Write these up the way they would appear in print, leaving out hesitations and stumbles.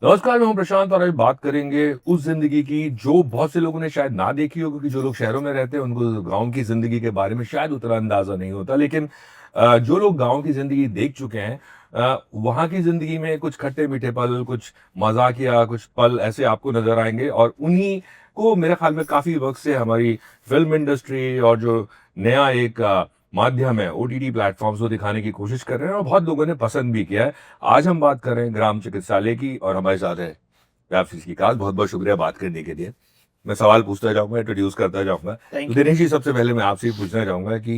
नमस्कार, मैं हूं प्रशांत और आज बात करेंगे उस जिंदगी की जो बहुत से लोगों ने शायद ना देखी हो, क्योंकि जो लोग शहरों में रहते हैं उनको गांव की जिंदगी के बारे में शायद उतना अंदाजा नहीं होता। लेकिन जो लोग गांव की जिंदगी देख चुके हैं, वहां की जिंदगी में कुछ खट्टे मीठे पल, कुछ मजाकिया कुछ पल ऐसे आपको नजर आएंगे। और उन्हीं को मेरे ख्याल में काफी वक्त से हमारी फिल्म इंडस्ट्री और जो नया एक माध्यम है ओटीटी प्लेटफॉर्म्स को दिखाने की कोशिश कर रहे हैं और बहुत लोगों ने पसंद भी किया है। आज हम बात कर रहे हैं ग्राम चिकित्सालय की और हमारे साथ है व्यापसी की काज। बहुत बहुत शुक्रिया बात करने के लिए। मैं सवाल पूछता जाऊंगा, इंट्रोड्यूस करता जाऊंगा। तो थैंक यू। दिनेश जी, सबसे पहले मैं आपसे ही पूछना चाहूंगा कि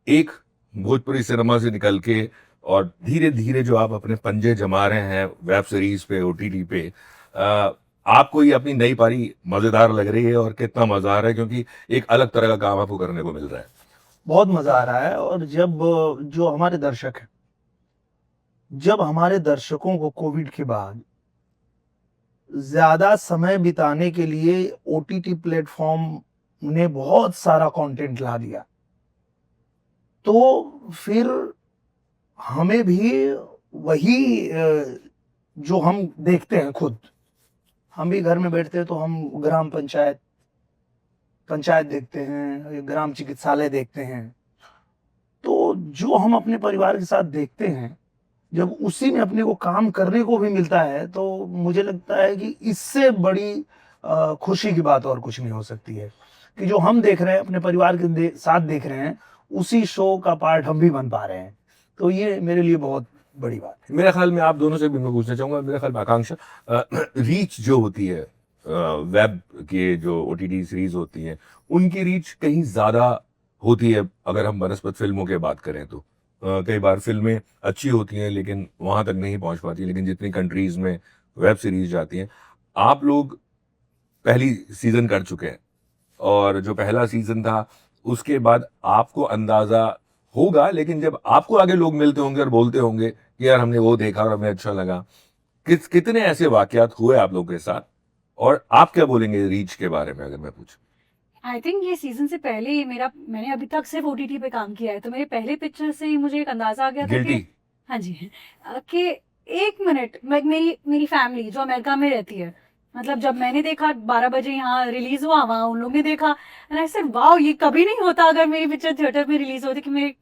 एक भोजपुरी सिनेमा से निकल के और धीरे धीरे जो आप अपने पंजे जमा रहे हैं वेब सीरीज पे, ओटीटी पे, आपको ये अपनी नई पारी मजेदार लग रही है और कितना मजा आ रहा है, क्योंकि एक अलग तरह का काम आपको करने को मिल रहा है। बहुत मजा आ रहा है। और जब जो हमारे दर्शक हैं, जब हमारे दर्शकों को कोविड के बाद ज्यादा समय बिताने के लिए ओटीटी प्लेटफॉर्म ने बहुत सारा कंटेंट ला दिया, तो फिर हमें भी वही जो हम देखते हैं खुद, हम भी घर में बैठते हैं तो हम ग्राम पंचायत पंचायत देखते हैं, ग्राम चिकित्सालय देखते हैं। तो जो हम अपने परिवार के साथ देखते हैं, जब उसी में अपने को काम करने को भी मिलता है, तो मुझे लगता है कि इससे बड़ी खुशी की बात और कुछ नहीं हो सकती है कि जो हम देख रहे हैं, अपने परिवार के साथ देख रहे हैं, उसी शो का पार्ट हम भी बन पा रहे हैं। तो ये मेरे लिए बहुत बड़ी बात है। मेरे ख्याल में आप दोनों से भी मैं पूछना चाहूंगा, मेरे ख्याल में आकांक्षा, रीच जो होती है वेब के जो ओटीटी सीरीज होती हैं, उनकी रीच कहीं ज्यादा होती है। अगर हम बनस्पत फिल्मों की बात करें तो कई बार फिल्में अच्छी होती हैं लेकिन वहां तक नहीं पहुंच पाती। लेकिन जितनी कंट्रीज में वेब सीरीज जाती हैं, आप लोग पहली सीजन कर चुके हैं और जो पहला सीजन था उसके बाद आपको अंदाजा होगा, लेकिन जब आपको आगे लोग मिलते होंगे और बोलते होंगे कि यार हमने वो देखा और हमें अच्छा लगा, कितने ऐसे वाकयात हुए आप लोगों के साथ, और आप क्या बोलेंगे रीच के बारे में अगर मैं पूछूं? आई थिंक ये सीजन से पहले ही मैंने अभी तक सिर्फ ओटीटी पे काम किया है, तो मेरे पहले पिक्चर से ही मुझे एक अंदाजा आ गया था गिल्टी। कि हाँ जी, कि एक मिनट, मेरी मेरी फैमिली जो अमेरिका में रहती है, मतलब जब मैंने देखा 12 बजे यहाँ रिलीज हुआ, वहाँ उन लोगों ने देखा, एंड आई सेड वाओ, ये कभी नहीं होता अगर मेरी पिक्चर थिएटर में रिलीज होती कि मेरे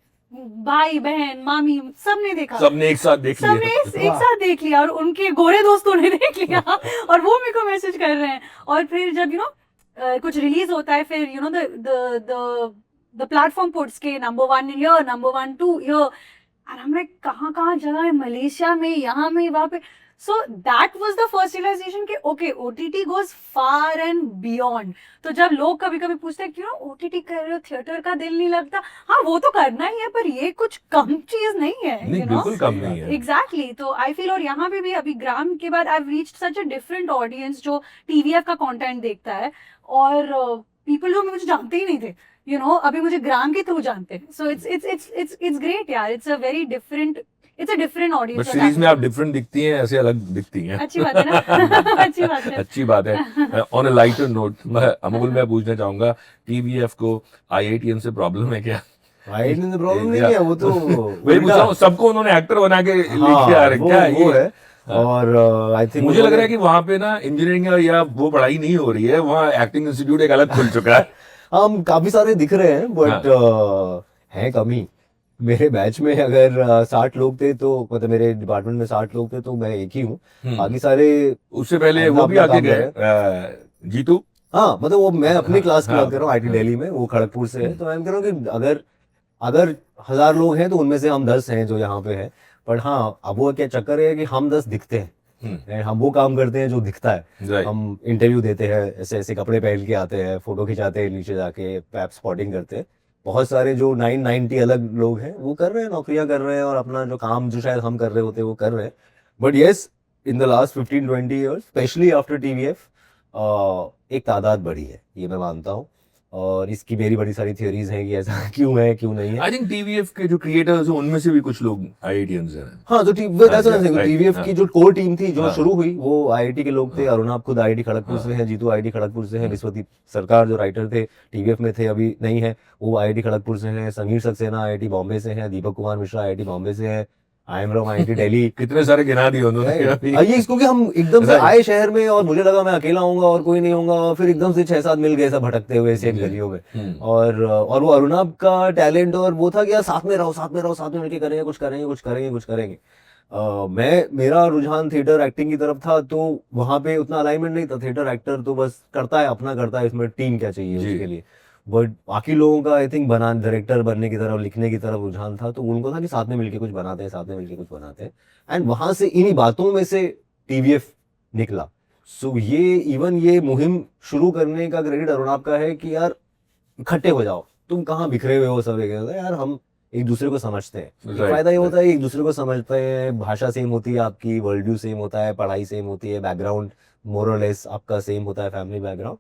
भाई बहन मामी सबने देखा, सबने एक साथ देख सबने लिया। एक साथ देख लिया और उनके गोरे दोस्तों ने देख लिया और वो मेरे को मैसेज कर रहे हैं। और फिर जब कुछ रिलीज होता है, फिर द प्लेटफॉर्म पुट्स के नंबर 1 इन ईयर, नंबर 1 2 ईयर, और हम लाइक कहाँ कहाँ जगह है, मलेशिया में, यहाँ में, वहाँ पे। So that was the first realisation कि okay, OTT goes far and beyond. तो जब लोग कभी कभी पूछते हैं कि ओटीटी कर रहे हो, थिएटर का दिल नहीं लगता, हाँ वो तो करना ही है, पर ये कुछ कम चीज नहीं है, नहीं, बिल्कुल कम नहीं है। एग्जैक्टली। तो आई फील, और यहाँ पे भी अभी ग्राम के बाद I have reached such a different audience जो टीवीएफ का कंटेंट देखता है, और पीपल जो मुझे जानते ही नहीं थे, अभी मुझे ग्राम के थ्रू जानते हैं। सो इट्स ग्रेट यार, it's a different but audience. Series में आप डिफरेंट दिखती हैं, ऐसे अलग दिखती हैं। अच्छी बात है ना अच्छी बात है। अच्छी बात है। On a lighter note, Amul मैं पूछना चाहूंगा, टीवीएफ को आईआईटीएन से प्रॉब्लम है क्या? प्रॉब्लम नहीं है, वो तो वही पूछ रहा हूँ, सबको उन्होंने एक्टर बना के लेके आ रहे हैं, क्या वो ये है। और आई थिंक मुझे लग रहा है कि वहां पे ना इंजीनियरिंग या वो पढ़ाई नहीं हो रही है, वहाँ एक्टिंग इंस्टीट्यूट एक अलग खुल चुका है। हम काफी सारे दिख रहे हैं, बट है कमी। मेरे बैच में अगर 60 लोग थे, तो मतलब मेरे डिपार्टमेंट में 60 लोग थे, तो मैं एक ही हूँ। बाकी सारे उससे पहले वो भी आगे गए, जीतू। हाँ, मतलब वो मैं अपनी क्लास की बात कर रहा हूँ, आईटी दिल्ली में, वो खड़गपुर से है। तो मैं कह रहा हूँ कि अगर 1000 लोग हैं तो उनमें से हम 10 हैं जो यहाँ पे है। बट हाँ, अब वो क्या चक्कर है कि हम 10 दिखते हैं, हम वो काम करते हैं जो दिखता है। हम इंटरव्यू देते हैं, ऐसे ऐसे कपड़े पहन के आते हैं, फोटो खिंचाते हैं, नीचे जाके पैप स्पॉटिंग करते हैं। बहुत सारे जो 990 अलग लोग हैं वो कर रहे हैं, नौकरियां कर रहे हैं, और अपना जो काम जो शायद हम कर रहे होते हैं वो कर रहे हैं। But yes, in the last 15-20 years, specially after TVF, एक तादाद बढ़ी है, ये मैं मानता हूँ। और इसकी मेरी बड़ी सारी थियोरीज हैं कि ऐसा क्यों है, क्यों नहीं है। आई थिंक टीवीएफ के जो क्रिएटर्स हैं उनमें से भी कुछ लोग आईआईटीएंस हैं। हाँ, तो टीवीएफ की जो कोर टीम थी जो शुरू हुई, वो आईआईटी के लोग थे। अरुणाब खुद आईआईटी खड़गपुर से हैं, जीतू आईआईटी खड़गपुर से हैं, विश्वदीप सरकार जो राइटर थे टीवीएफ में थे, अभी नहीं है, वो आईआईटी खड़गपुर से हैं। समीर सक्सेना आईआईटी बॉम्बे से हैं, दीपक कुमार मिश्रा आईआईटी बॉम्बे से हैं, I am from IIT Delhi. कितने सारे गिना दिए उन्होंने अभी। ये क्योंकि हम एकदम से Right. आए शहर में और मुझे लगा मैं अकेला होऊंगा और कोई नहीं होगा, और फिर एकदम से 6-7 मिल गए सब भटकते हुए सेम गलियों में। और वो अरुणाब का टैलेंट और वो था कि यार साथ में रहो, साथ में रहो, साथ में मिलके करेंगे, कुछ करेंगे, कुछ करेंगे, कुछ करेंगे। मेरा रुझान थिएटर एक्टिंग की तरफ था, तो वहां पे उतना अलाइनमेंट नहीं था। थिएटर एक्टर तो बस करता है अपना करता है, इसमें टीम क्या चाहिए जी। उसके लिए। बट बाकी लोगों का आई थिंक डायरेक्टर बनने की तरफ, लिखने की तरफ रुझान था, तो उनको था कि साथ में मिलके कुछ बनाते हैं, साथ में मिलके कुछ बनाते हैं। एंड वहां से इन्हीं बातों में से टीवीएफ निकला। सो ये मुहिम शुरू करने का क्रेडिट अरुणाब का है कि यार इकट्ठे हो जाओ, तुम कहाँ बिखरे हुए हो सब एक, यार हम एक दूसरे को समझते हैं। Right, फायदा ये होता है एक दूसरे को समझते हैं, भाषा सेम होती है आपकी, वर्ल्ड व्यू सेम होता है, पढ़ाई सेम होती है, बैकग्राउंड मोर और लेस आपका सेम होता है, फैमिली बैकग्राउंड।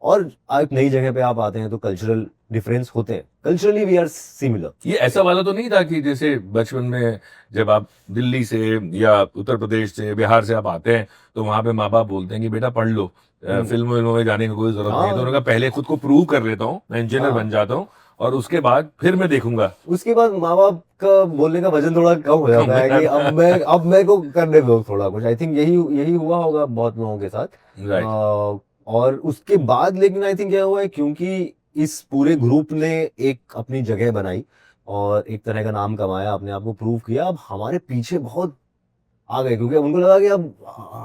और एक नई जगह पे आप आते हैं तो कल्चरल डिफरेंस होते हैं, कल्चरली वी आर सिमिलर। ये ऐसा वाला तो नहीं था कि जैसे बचपन में जब आप दिल्ली से या उत्तर प्रदेश से, बिहार से आप आते हैं तो वहां पे माँ बाप बोलते हैं कि बेटा पढ़ लो, फिल्मों में जाने की कोई जरूरत नहीं है। तो उन्होंने कहा पहले खुद को प्रूव कर लेता हूँ, मैं इंजीनियर बन जाता हूँ और उसके बाद फिर मैं देखूंगा। उसके बाद माँ बाप का बोलने का वजन थोड़ा कम हो जाता है कि अब मैं को करने दो थोड़ा कुछ। आई थिंक यही हुआ होगा बहुत लोगों के साथ। राइट। और उसके बाद लेकिन आई थिंक क्या हुआ है, क्योंकि इस पूरे ग्रुप ने एक अपनी जगह बनाई और एक तरह का नाम कमाया, अपने आप को प्रूव किया। अब हमारे पीछे बहुत आ गए, क्योंकि उनको लगा कि अब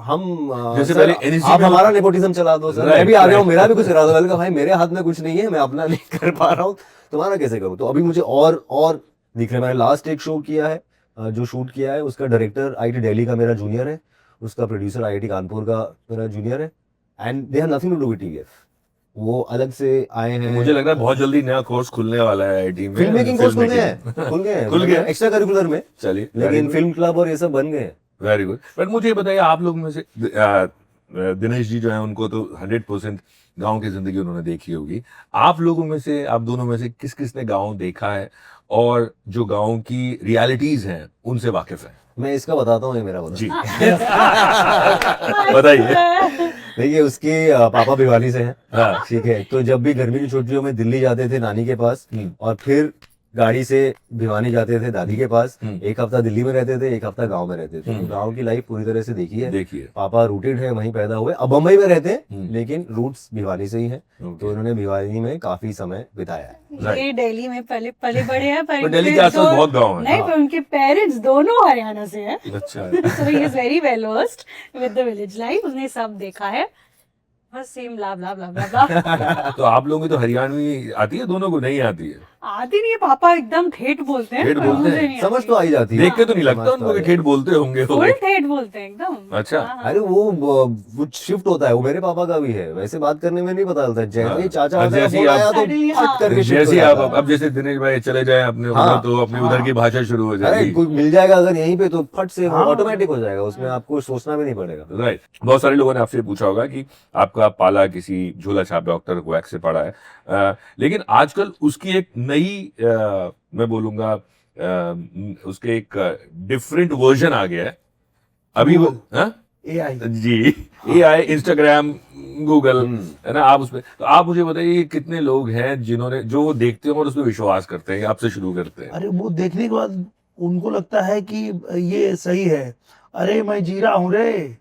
हम जैसे सर, पहले NSG आप में- हमारा नेपोटिज्म चला दो सर, Right, मैं भी आ गया हूँ, right. मेरा भी कुछ करा दो। मैंने कहा भाई मेरे हाथ में कुछ नहीं है, मैं अपना नहीं कर पा रहा हूँ, तुम्हारा कैसे करूँ। तो अभी मुझे और दिख रहा है। मैंने लास्ट एक शो किया है, जो शूट किया है, उसका डायरेक्टर आईआईटी दिल्ली का मेरा जूनियर है, उसका प्रोड्यूसर आईआईटी कानपुर का मेरा जूनियर है। And they have nothing to do with TVF, वो अलग से आए हैं। मुझे लग रहा है बहुत जल्दी नया कोर्स खुलने वाला है आईआईटी में। फिल्म मेकिंग कोर्स खुल गए खुल गए। एक्स्ट्रा करिकुलर में, चलिए, लेकिन फिल्म क्लब और ये सब बन गए। Very good. बट मुझे ये बताइए, आप लोग में से दिनेश जी जो है उनको तो 100% गांव की जिंदगी उन्होंने देखी होगी। आप लोगों में से, आप दोनों में से किस किस ने गांव देखा है और जो गांव की रियलिटीज हैं उनसे वाकिफ है? मैं इसका बताता हूँ, ये मेरा बता जी बताइए। देखिए, उसके पापा भिवानी से हैं। हाँ। ठीक है, तो जब भी गर्मी की छुट्टियों में दिल्ली जाते थे नानी के पास, और फिर गाड़ी से भिवानी जाते थे दादी के पास। एक हफ्ता दिल्ली में रहते थे, एक हफ्ता गांव में रहते थे। तो गांव की लाइफ पूरी तरह से देखी है। देखिए, पापा रूटेड है, वहीं पैदा हुए, अब बम्बई में रहते हैं, लेकिन रूट्स भिवानी से ही हैं। Okay. तो इन्होंने भिवानी में काफी समय बिताया है। ये दिल्ली में पले पले बड़े हैं, पर पर दिल्ली के इनके आसपास दो- बहुत गांव है। नहीं, पर उनके पेरेंट्स दोनों हरियाणा से हैं। अच्छा। So he is very well versed with the village life. उसने सब देखा है। बस सेम ब्ला ब्ला ब्ला ब्ला ब्ला। तो आप लोगों की तो हरियाणवी आती है, दोनों को नहीं आती है? आती नहीं है, पापा एकदम ठेठ बोलते हैं। ठेठ पर बोलते मुझे हैं? नहीं समझ आती। तो आई जाती है, देख के तो नहीं लगता समझ तो उनको आ कि जाती है। ठेठ बोलते होंगे। फुल ठेठ बोलते हैं एकदम। अच्छा। हाँ, हाँ। अरे वो शिफ्ट होता है, वो मेरे पापा का भी है। वैसे बात करने में नहीं पता चलता, जैसे ही चाचा हाँ, होता है, जैसे फोन आप- आया तो Suddenly, फट हाँ। करके shift जैसे हो आप जाता है। अब जैसे दिनेश भाई चले जाए अपने हाँ, उधर, तो अपने उधर की भाषा शुरू हो अरे जाएगी। कोई मिल जाएगा अगर यहीं पे, तो फट से हाँ। ऑटोमेटिक हो जाएगा, उसमें आपको सोचना भी नहीं पड़ेगा। राइट। बहुत सारे लोगों ने आपसे पूछा होगा कि आपका पाला किसी झोला छाप डॉक्टर को से पड़ा है, लेकिन आजकल उसकी एक नई मैं बोलूंगा उसके एक डिफरेंट वर्जन आ गया है अभी वो। हाँ? AI जी, AI, इंस्टाग्राम, गूगल, है ना, आप उसपे। तो आप मुझे बताइए कितने लोग हैं जिन्होंने, जो देखते हैं और उसपे विश्वास करते हैं, आपसे शुरू करते हैं? अरे वो देखने के बाद उनको लगता है कि ये सही है। अरे मैं जी रहा हूँ रे,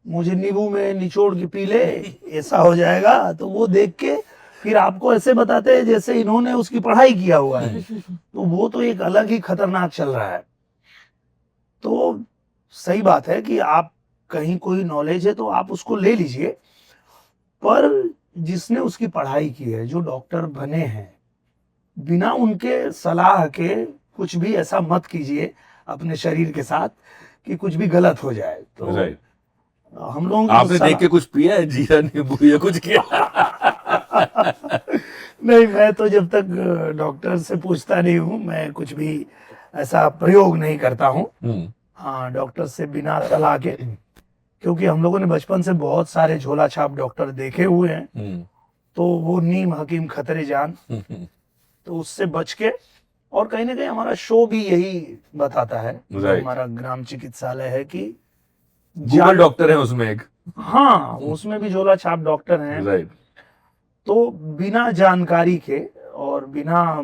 मुझे नींबू में निचोड़ के पी ले, ऐसा हो जाएगा। तो वो देख के फिर आपको ऐसे बताते हैं जैसे इन्होंने उसकी पढ़ाई किया हुआ है। तो वो तो एक अलग ही खतरनाक चल रहा है। तो सही बात है कि आप कहीं कोई नॉलेज है तो आप उसको ले लीजिए, पर जिसने उसकी पढ़ाई की है, जो डॉक्टर बने हैं, बिना उनके सलाह के कुछ भी ऐसा मत कीजिए अपने शरीर के साथ कि कुछ भी गलत हो जाए। तो राइट। हम लोगों की आपने सलाह- देख के कुछ पिया है, जीरा नींबू या कुछ किया? नहीं, मैं तो जब तक डॉक्टर से पूछता नहीं हूँ, मैं कुछ भी ऐसा प्रयोग नहीं करता हूँ। हाँ, डॉक्टर से बिना सलाह के, क्योंकि हम लोगों ने बचपन से बहुत सारे झोला छाप डॉक्टर देखे हुए हैं। तो वो नीम हकीम खतरे जान, तो उससे बच के। और कहीं ना कहीं हमारा शो भी यही बताता है, जो Right. हमारा ग्राम चिकित्सालय है, कि गूगल डॉक्टर है उसमें एक। हाँ, उसमें भी झोला छाप डॉक्टर हैं। राइट। तो बिना जानकारी के और बिना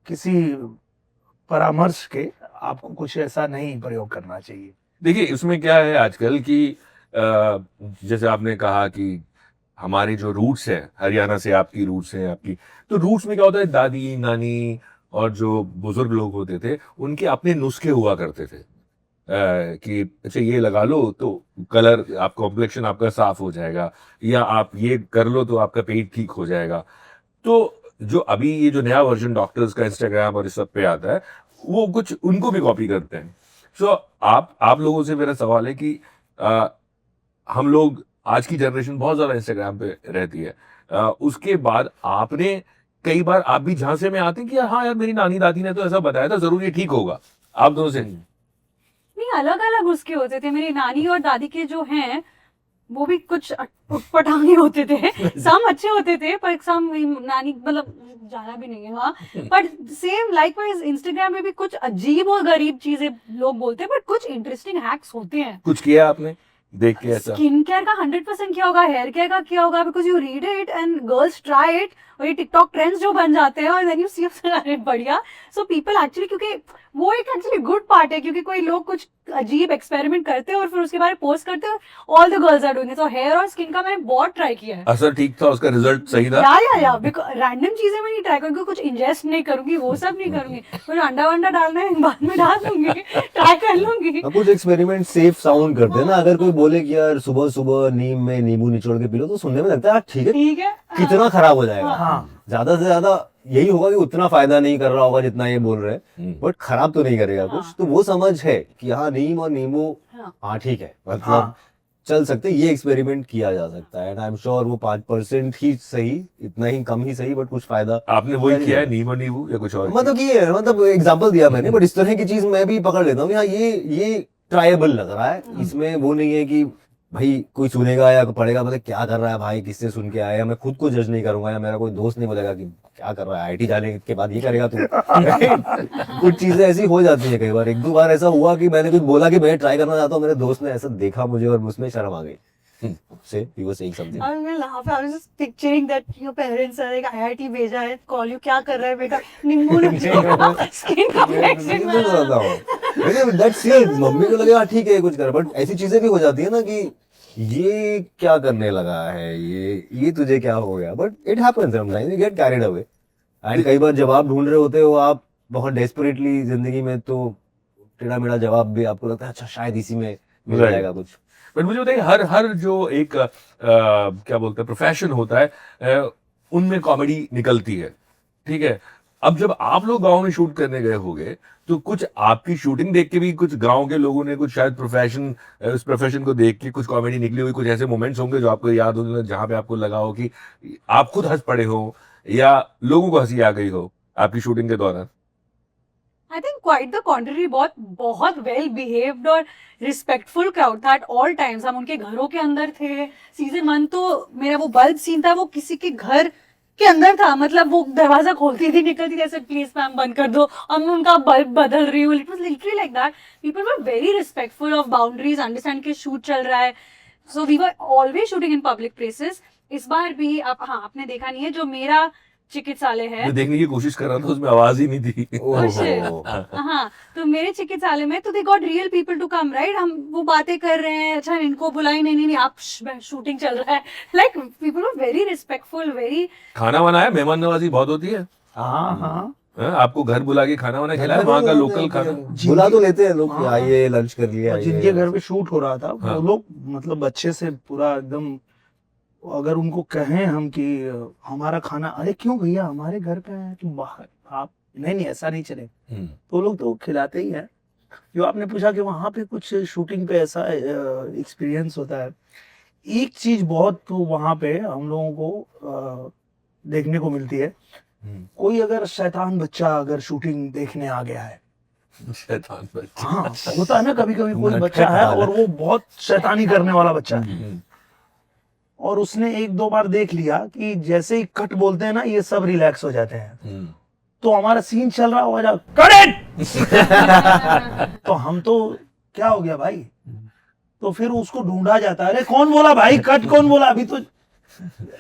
किसी परामर्श के आपको कुछ ऐसा नहीं प्रयोग करना चाहिए। देखिए इसमें क्या है आजकल कि जैसे आपने कहा कि हमारे जो रूट्स है, हरियाणा से आपकी रूट्स हैं आपकी, तो रूट्स में क्या होता है, दादी नानी और जो बुजुर्ग लोग होते थे उनके अपने नुस्खे हुआ करते थे कि अच्छा ये लगा लो तो कलर आप कॉम्प्लेक्शन आपका साफ हो जाएगा, या आप ये कर लो तो आपका पेट ठीक हो जाएगा। तो जो अभी ये जो नया वर्जन डॉक्टर्स का इंस्टाग्राम और इस सब पे आता है, वो कुछ उनको भी कॉपी करते हैं। सो आप लोगों से मेरा सवाल है कि हम लोग आज की जनरेशन बहुत ज्यादा इंस्टाग्राम पे रहती है, उसके बाद आपने कई बार आप भी झांसे में आते हैं कि हाँ यार मेरी नानी दादी ने तो ऐसा बताया था, जरूर ये ठीक होगा, आप दोनों से नहीं, अलग अलग उसके होते थे। मेरी नानी और दादी के जो हैं वो भी कुछ उटपटांगे होते थे। सम अच्छे होते थे पर सम नानी मतलब ज्यादा भी नहीं है, हाँ। बट सेम लाइकवाइज इंस्टाग्राम में भी कुछ अजीब और गरीब चीजें लोग बोलते हैं, बट कुछ इंटरेस्टिंग हैक्स होते हैं। कुछ किया आपने देख के ऐसा? स्किन केयर का 100% किया होगा, हेयर केयर का किया होगा, because you read it and girls try it, और ये टिकटॉक ट्रेंड्स जो बन जाते हैं और देन यू सी अरे बढ़िया। सो पीपल एक्चुअली, क्योंकि वो एक एक्चुअली गुड पार्ट है, क्योंकि कोई लोग कुछ अजीब एक्सपेरिमेंट करते हैं और फिर उसके बारे में पोस्ट करते हैं, all the girls are doing it. So hair और स्किन का मैंने बहुत ट्राई किया है। असर ठीक था, उसका रिजल्ट सही था? या रैंडम चीजें मैं नहीं ट्राई करूंगी, कुछ इंजेस्ट नहीं करूंगी, वो सब नहीं करूंगी। कुछ अंडा वंडा डालना है बाद में डाल दूंगी, ट्राई कर लूंगी। कुछ एक्सपेरिमेंट सेफ साउंड करते हैं ना, अगर कोई बोले कि यार सुबह सुबह नीम में नींबू निचोड़ के पी लो, तो सुनने में लगता है ठीक है, ठीक है, कितना खराब हो जाएगा। हाँ, ज्यादा से ज्यादा यही होगा कि उतना फायदा नहीं कर रहा होगा जितना ये बोल रहे हैं, बट खराब तो नहीं करेगा कुछ। तो वो समझ है कि हाँ नीम और नींबू हाँ ठीक है, मतलब हाँ। चल सकते, ये एक्सपेरिमेंट किया जा सकता है। एंड आई एम श्योर वो 5% ही सही, इतना ही कम ही सही, बट कुछ फायदा आपने वही किया है, नीम और नींबू या कुछ और? मतलब ये मतलब एग्जांपल दिया मैंने, बट इस तरह की चीज मैं भी पकड़ लेता हूँ कि हाँ ये ट्रायबल लग रहा है। इसमें वो नहीं है कि भाई कोई सुनेगा या पढ़ेगा मतलब क्या कर रहा है भाई, किससे सुन के आया, मैं खुद को जज नहीं करूंगा, या मेरा कोई दोस्त नहीं बोलेगा कि क्या कर रहा है, आईटी जाने के बाद ये करेगा तू। कुछ चीजें ऐसी हो जाती है कई बार। एक दो बार ऐसा हुआ कि मैंने कुछ बोला कि मैं ट्राई करना चाहता हूँ, मेरे दोस्त ने ऐसा देखा मुझे और उसमें शर्म आ गई। से he was saying something. I was laugh. I was just picturing that your parents are like IIT भेजा है, कॉल यू, क्या कर रहा है बेटा, नींबू स्किन कॉम्प्लेक्शन में। That's it. मम्मी को लगे हाँ ठीक है कुछ कर, बट ऐसी चीजें भी हो जाती है ना कि ये क्या करने लगा है, ये तुझे क्या हो गया, but it happens sometimes, you get carried away. And कई बार जवाब ढूंढ रहे होते हो आप बहुत डेस्परेटली जिंदगी में, तो टेढ़ा मेढ़ा जवाब भी आपको लगता है अच्छा शायद इसी में मिल जाएगा कुछ। बट मुझे बताइए, हर जो एक क्या बोलते हैं प्रोफेशन होता है, उनमें कॉमेडी निकलती है, ठीक है। अब जब आप लोग गांव में शूट करने गए होंगे, तो कुछ आपकी शूटिंग देख के भी कुछ गांव के लोगों ने कुछ शायद उस प्रोफेशन को देख के कुछ कॉमेडी निकली हुई, कुछ ऐसे मोमेंट्स होंगे जो आपको याद हो, जहां पे आपको लगा हो कि आप खुद हंस पड़े हो या लोगों को हंसी आ गई हो आपकी शूटिंग के दौरान? I think quite the contrary, बहुत वेल बिहेव्ड और रिस्पेक्टफुल क्राउड था एट ऑल टाइम्स। हम उनके घरों के अंदर थे। सीजन 1 तो मेरा वो बल्ब सीन था, वो किसी के घर के अंदर था, मतलब वो दरवाजा खोलती थी निकलती थी ऐसे, प्लीज मैम बंद कर दो, और मैं उनका बल्ब बदल रही हूँ। It was literally like that. People were very respectful of boundaries, understand के शूट चल रहा है। So we were always shooting in public places. इस बार भी आपने देखा नहीं है, जो मेरा चिकित्सालय है, मैं देखने की कोशिश कर रहा था, उसमें आवाज ही नहीं थी। ओहो। हाँ, तो मेरे चिकित्सालय में तो they got real people to come, right. हम वो बातें कर रहे हैं, अच्छा इनको बुलाई, नहीं आप शूटिंग चल रहा है। Like people are very respectful, very. खाना बनाया, मेहमान नवाजी बहुत होती है। हाँ, हाँ। आपको घर बुला के खाना वाना खिलाया, वहाँ का लोकल खाना? बुला तो लेते हैं लोग, हाँ। आइए लंच कर लिए। और जिनके घर पे शूट हो रहा था, हाँ। वो लोग मतलब अच्छे से पूरा एकदम, अगर उनको कहें हम कि हमारा खाना, अरे क्यों भैया हमारे घर पे है कि बाहर, आप नहीं ऐसा नहीं चले, तो लोग तो खिलाते ही हैं। जो आपने पूछा कि वहाँ पे कुछ शूटिंग पे ऐसा एक्सपीरियंस होता है, एक चीज बहुत तो वहाँ पे हम लोगों को देखने को मिलती है। कोई अगर शैतान बच्चा अगर शूटिंग देखने आ गया है, शैतान बच्चा। हाँ होता है ना, कभी कभी कोई बच्चा है और वो बहुत शैतानी करने वाला बच्चा है, और उसने 1-2 बार देख लिया कि जैसे ही कट बोलते हैं ना, ये सब रिलैक्स हो जाते हैं। तो हमारा सीन चल रहा होगा, कट, तो हम तो क्या हो गया भाई, तो फिर उसको ढूंढा जाता है, अरे कौन बोला भाई कट, कौन बोला अभी तो,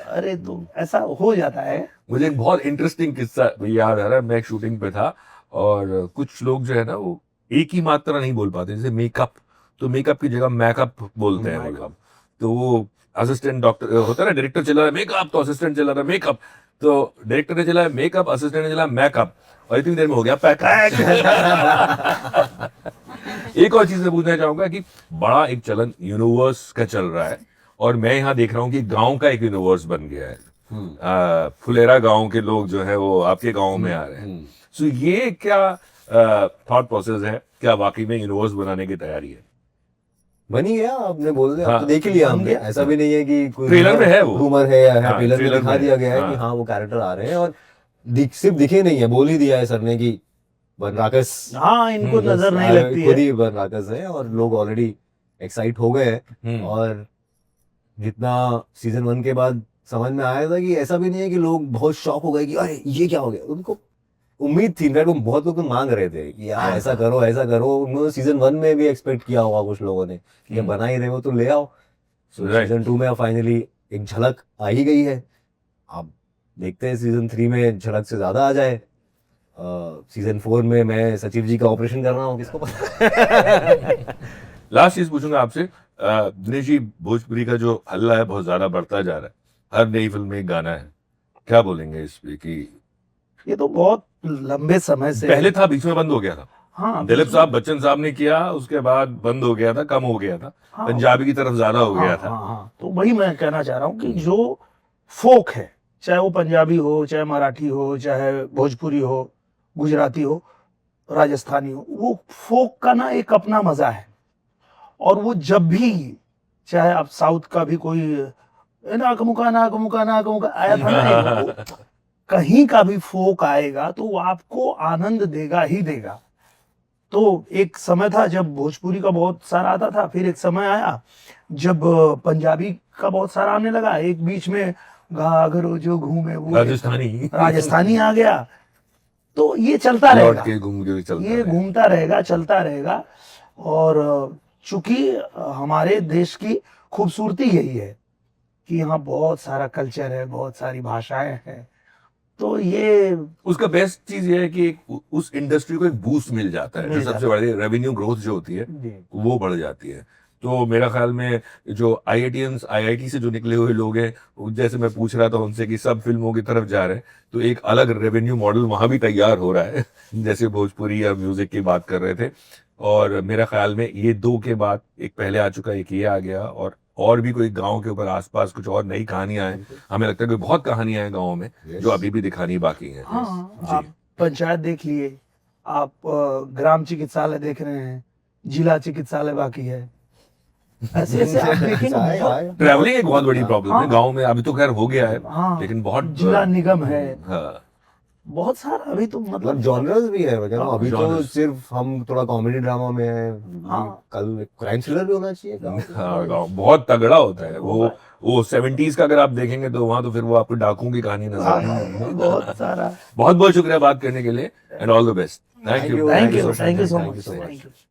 अरे तो ऐसा हो जाता है। मुझे एक बहुत इंटरेस्टिंग किस्सा याद आ रहा है। मैं एक शूटिंग पे था और कुछ लोग जो है ना, वो एक ही मात्रा नहीं बोल पाते, जैसे मेकअप, तो मेकअप की जगह मैकअप बोलते हैं वो लोग। तो वो असिस्टेंट डॉक्टर होता है ना, डायरेक्टर चला रहा है मेकअप, तो असिस्टेंट चला रहा है मेकअप, तो डायरेक्टर ने चला मेकअप, असिस्टेंट ने चला मैकअप, और इतनी देर में हो गया पैक। एक और चीज मैं पूछना चाहूंगा कि बड़ा एक चलन यूनिवर्स का चल रहा है, और मैं यहाँ देख रहा हूँ कि गांव का एक यूनिवर्स बन गया है। फुलेरा गांव के लोग जो है वो आपके गांव में आ रहे हैं। सो ये क्या थॉट प्रोसेस है, क्या वाकई में यूनिवर्स बनाने की तैयारी है? बनी गया, आपने बोल दिया, हाँ, तो देख ही लिया बन हमने। गया। ऐसा भी नहीं है कि कोई ट्रेलर में है वो। रूमर है या हाँ, ट्रेलर में ट्रेलर दिखा में दिया गया है हाँ। कि हाँ वो कैरेक्टर आ रहे हैं, और सिर्फ दिखे नहीं है, बोल ही दिया है सर ने कि बनराकस हाँ, इनको नजर नहीं लगती खुद है। ही बनराकस है, और लोग ऑलरेडी एक्साइट हो गए हैं। और जितना सीजन 1 के बाद समझ में आया था कि ऐसा भी नहीं है कि लोग बहुत शॉक हो गए कि अरे ये क्या हो गया, उनको उम्मीद थी। इनफैक्ट बहुत लोग तो मांग रहे थे कि यार ऐसा करो ऐसा करो। उन्होंने सीजन 1 में भी एक्सपेक्ट किया होगा कुछ लोगों ने कि अब बना ही रहे हो तो ले आओ। सो Right. सीजन 2 में फाइनली एक झलक आ ही गई है। अब देखते हैं सीजन 3 में झलक से ज्यादा आ जाए। सीजन 4 में मैं सचिव जी का ऑपरेशन कर रहा हूँ, किसको पता। लास्ट चीज पूछूंगा आपसे, दिनेश जी, भोजपुरी का जो हल्ला है बहुत ज्यादा बढ़ता जा रहा है, हर नई फिल्म में एक गाना है, क्या बोलेंगे इस पे? कि ये तो बहुत लंबे समय से पहले था, बीच में बंद हो गया था, हाँ, दिलीप साहब बच्चन साहब ने किया, उसके बाद बंद हो गया था, कम हो गया था, हाँ, पंजाबी की तरफ ज्यादा हो गया हाँ, था। हाँ, हाँ। तो वही मैं कहना चाह रहा हूँ कि जो फोक है, चाहे वो पंजाबी हो, चाहे मराठी हो, चाहे भोजपुरी हो, गुजराती हो, राजस्थानी हो, वो फोक का ना एक अपना मजा है। और वो जब भी, चाहे आप साउथ का भी कोई नाकमुका नाकमुका नाकमुका आया था ना, वो कहीं का भी फोक आएगा तो वो आपको आनंद देगा ही देगा। तो एक समय था जब भोजपुरी का बहुत सारा आता था, फिर एक समय आया जब पंजाबी का बहुत सारा आने लगा, एक बीच में घाघरो जो घूमे वो राजस्थानी आ गया। तो ये चलता लौट रहेगा, के घूम के चलता ये रहेगा। घूमता रहेगा, चलता रहेगा। और चूंकि हमारे देश की खूबसूरती यही है कि यहाँ बहुत सारा कल्चर है, बहुत सारी भाषाएं हैं, तो ये उसका बेस्ट चीज ये है कि उस इंडस्ट्री को एक बूस्ट मिल जाता है, मिल जो सबसे बड़ी रेवेन्यू ग्रोथ जो होती है जी। वो बढ़ जाती है। तो मेरा ख्याल में जो IITians, IIT से जो निकले हुए लोग हैं, जैसे मैं पूछ रहा था उनसे कि सब फिल्मों की तरफ जा रहे हैं, तो एक अलग रेवेन्यू मॉडल वहां भी तैयार हो रहा है, जैसे भोजपुरी या म्यूजिक की बात कर रहे थे। और मेरा ख्याल में ये 2 के बाद एक पहले आ चुका, एक ये आ गया, और भी कोई गांव के ऊपर आसपास कुछ और नई कहानियां हैं। हमें लगता है कि बहुत कहानियां हैं गाँव में जो अभी भी दिखानी बाकी हैं। हाँ, जी। आप पंचायत देख लिए, आप ग्राम चिकित्सालय देख रहे हैं, जिला चिकित्सालय बाकी है, ऐसे ऐसे आप देखेंगे बहुत। ट्रैवलिंग एक बहुत बड़ी प्रॉब्लम है हाँ। गांव में, अभी तो खैर हो गया है, हाँ, लेकिन बहुत जिला निगम है, हाँ, बहुत सारा अभी तो मतलब मतलब जॉनर्स भी है, मैं कह रहा हूँ। अभी तो genres। सिर्फ हम थोड़ा कॉमेडी ड्रामा में है, हाँ। कल क्राइम थ्रिलर भी होना चाहिए गाँव में। हाँ, गाँव बहुत तगड़ा होता है वो 70s का अगर आप देखेंगे तो वहां तो फिर वो आपको डाकुओं की कहानी नजर आएगी। बहुत सारा। बहुत बहुत शुक्रिया बात करने के लिए, and all the best. Thank you thank you, so much. Thank you so Thank you much, so much. Thank you.